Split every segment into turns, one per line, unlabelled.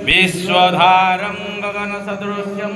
विश्वधारं गगनसदृश्यं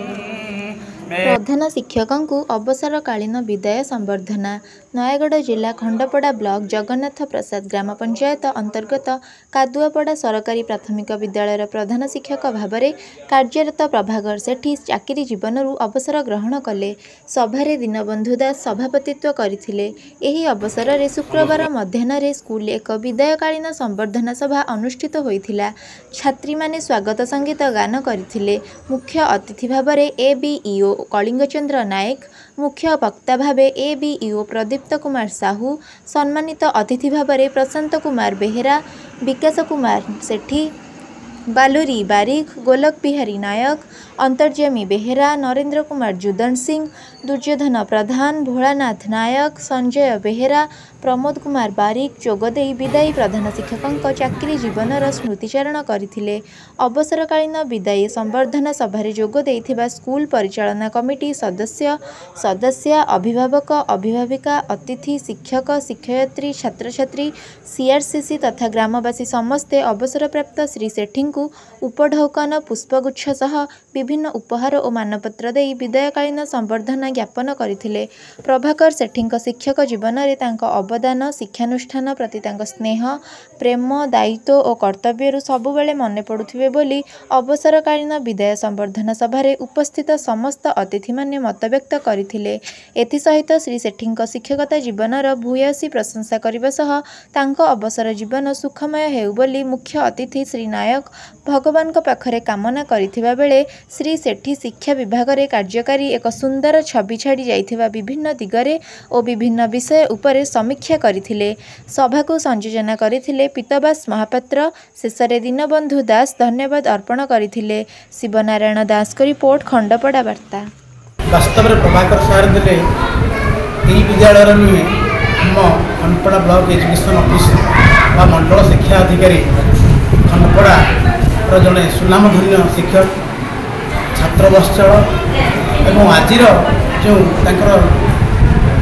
प्रधान शिक्षकों अवसरकालीन विदाय संबर्धना। नयागढ़ जिला खंडपड़ा ब्लॉक जगन्नाथ प्रसाद ग्राम पंचायत अंतर्गत कादुआपड़ा सरकारी प्राथमिक विद्यालय प्रधान शिक्षक भाव में कार्यरत प्रभाकर सेठी चाकरी जीवन अवसर ग्रहण कले। सभारे दीनबंधु दास सभापतित्व करथिले। एही अवसर में शुक्रवार मध्याह्न स्कूल एक विदायकालीन संबर्धना सभा अनुष्ठित होइथिला। छात्री माने स्वागत संगीत गान करथिले। मुख्य अतिथि भाव में एबीईओ कलिंगचंद्र नायक, मुख्य वक्ता भावे एबीईओ प्रदीप्त कुमार साहू, सम्मानित अतिथि भाव में प्रशांत कुमार बेहेरा, विकास कुमार सेठी, बालुरी बारिक, गोलक बिहारी नायक, अंतर्जामी बेहेरा, नरेंद्र कुमार जुदन सिंह, दुर्योधन प्रधान, भोलानाथ नायक, संजय बेहेरा, प्रमोद कुमार बारिक जोगदे विदायी प्रधान शिक्षकों चाकरी जीवनर स्मृतिचारण करथिले। अवसरकालीन विदायी संबर्धना सभारे जोग देइथिबा स्कूल परिचालना कमिटी सदस्य अभिभावक अभिभाविका अतिथि शिक्षक शिक्षयित्री छात्र छात्री सीआरसीसी तथा ग्रामवासी समस्ते अवसरप्राप्त श्री सेठी उपढौकन पुष्पगुच्छ सह विभिन्न उपहार और मानपत्र दे विदायकालीन संबर्धना ज्ञापन करथिले। प्रभाकर सेठी शिक्षक जीवन में अवदान शिक्षानुष्ठान प्रति स्नेह प्रेम दायित्व और कर्तव्य सबुबले मन पड़ुथिबे बोली अवसरकालीन विदाय संबर्धना सभारे उपस्थित समस्त अतिथि माने मत व्यक्त करथिले। एथिसहित श्री सेठी शिक्षकता जीवनर भूयसी प्रशंसा करने सह तांको अवसर जीवन सुखमय हेउ बोली मुख्य अतिथि श्री नायक भगवान पाखरे कामना करिथिबा बेले श्री सेठी शिक्षा विभाग में कार्यकारी एक सुंदर छवि छाड़ी जाइथिबा विभिन्न दिगरे और विभिन्न विषय उपरे समीक्षा करथिले। सभा को संयोजना करथिले पीतबास महापात्र। शेषरे दीनबंधु दास धन्यवाद अर्पण करथिले। शिवनारायण दास को रिपोर्ट खंडपड़ा वार्ता।
वास्तव में प्रभाकर सार देले यही विद्यालय नुहे आम खंडपड़ा ब्लॉक एजुकेशन ऑफिस व मंडल शिक्षा अधिकारी खंडपड़ा जड़े सुनामधन्य शिक्षक छात्र बश्चल एवं आज जो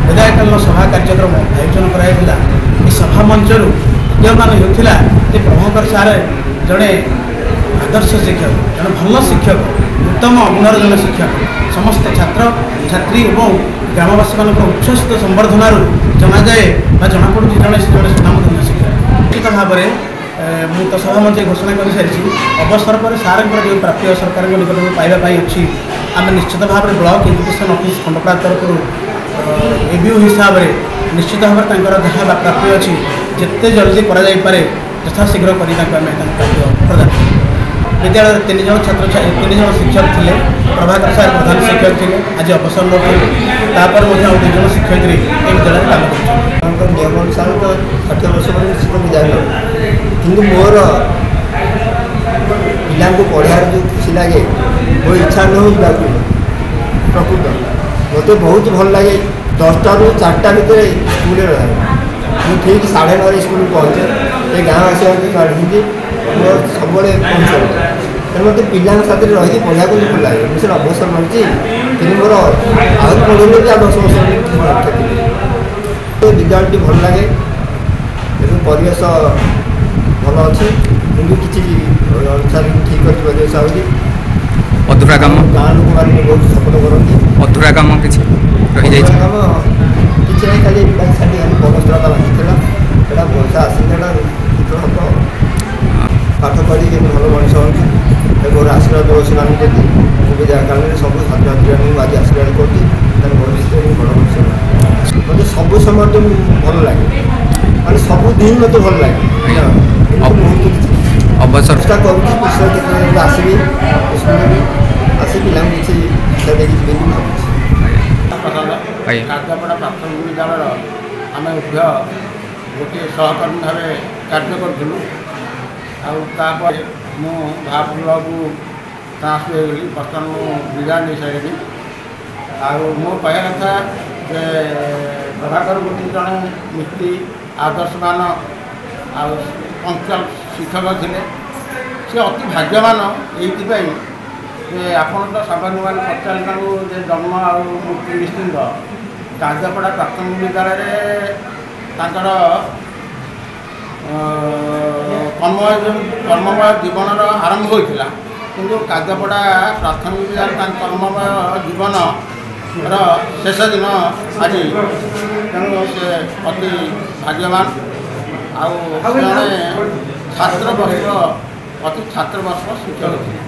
विदायकालीन सभा कार्यक्रम आयोजन कराइला सभा मंचर विद्यमान होता प्रभाकर सार जड़े आदर्श शिक्षक जड़े भल शिक्षक उत्तम गुणर जन शिक्षक समस्त छात्र छात्री और ग्रामवासी मान उच्छ्वसित संबर्धना जनाए जनापड़ जड़े जड़े सुनामधन्य शिक्षक निश्चित भाव में मुझे तो सभा मंच घोषणा कर सारी अवसर पर सार जो प्राप्य सरकार निकट में पाइबापी अच्छी आम निश्चित भाव में ब्लॉक एजुकेशन ऑफिस खंडपड़ा तरफ एबीओ हिसाब से निश्चित भाव में जहाँ प्राप्य अच्छी जिते जल्दी करे यथाशीघ्र प्रदान विद्यालय 3 जन छात्र 3 जन शिक्षक थे। प्रभाकर सार प्रधान शिक्षक थे आज अवसर नपर 2 जन शिक्षयित्री विद्यालय काम कर
नियम अनुसार तो 60 वर्ष पर निश्चित विद्यालय कि मोर पिला पढ़ार जो खुशी लगे मो इच्छा न हो प्रकृत मत बहुत भल लगे 10टा ରୁ 4टा भितर स्कूल रहा मुझे ठीक 9:30 स्कूल पहुँचे गाँव आसती सब पहुँचे मत पिला साथ रही पढ़ा को भल लगे मुझे अवसर मिली कि मोर आहत पढ़े भी 10 वर्ष विद्यालय भल लगे परिवेश भल अच्छे किसी अनुसार ठीक कर परिवेश
अधूरा काम
गाँव लोक मैंने बहुत सपोर्ट करती
अधूरा काम किसी रही
काम किसी ना खाली खाली बगस्त्रता बांधीला यहाँ पैसा आसला हम पाठ पढ़ी भल मनीष मोर आशीर्वाद से सुविधा कारण सब छात्र छात्री आज आशीर्वाद कर भविष्य भल मनीष मतलब सब समय भल लगे मैंने सब दिन मत भल लगे बहुत
अवसर
चेष्टा करूँ आसबि आस पिला किसी देखिए
कादुआपड़ा प्राथमिक विद्यालय आम उभय गोटे सहकर्मी भाव कार्य करूँ आपर मु भाव को ट्रांसफर होगली बर्तमान मुझे विदा नहीं सारे मो कह कथा जे प्रभाकर गोटे जड़े नीति आदर्शवान पंक्चुअल शिक्षक थे सी अति भाग्यवान ये आपण तो सामान्य मान पचार जन्म आती निश्चिंत कादुआपड़ा प्राथमिक विद्यालय कर्ममय जीवन आरंभ होता କିନ୍ତୁ କାଦପଡ଼ା ପ୍ରାଥମିକ ବିଦ୍ୟାଳୟ ତାଙ୍କ କର୍ମମୟ ଜୀବନର ଶେଷ ଦିନ ଆଜି। ତେଣୁ ସେ ଅତି ଭାଗ୍ୟବାନ ଆଉ ଜଣେ ଅତି ଛାତ୍ରବର୍ଷ ଶିକ୍ଷକ ଥିଲେ।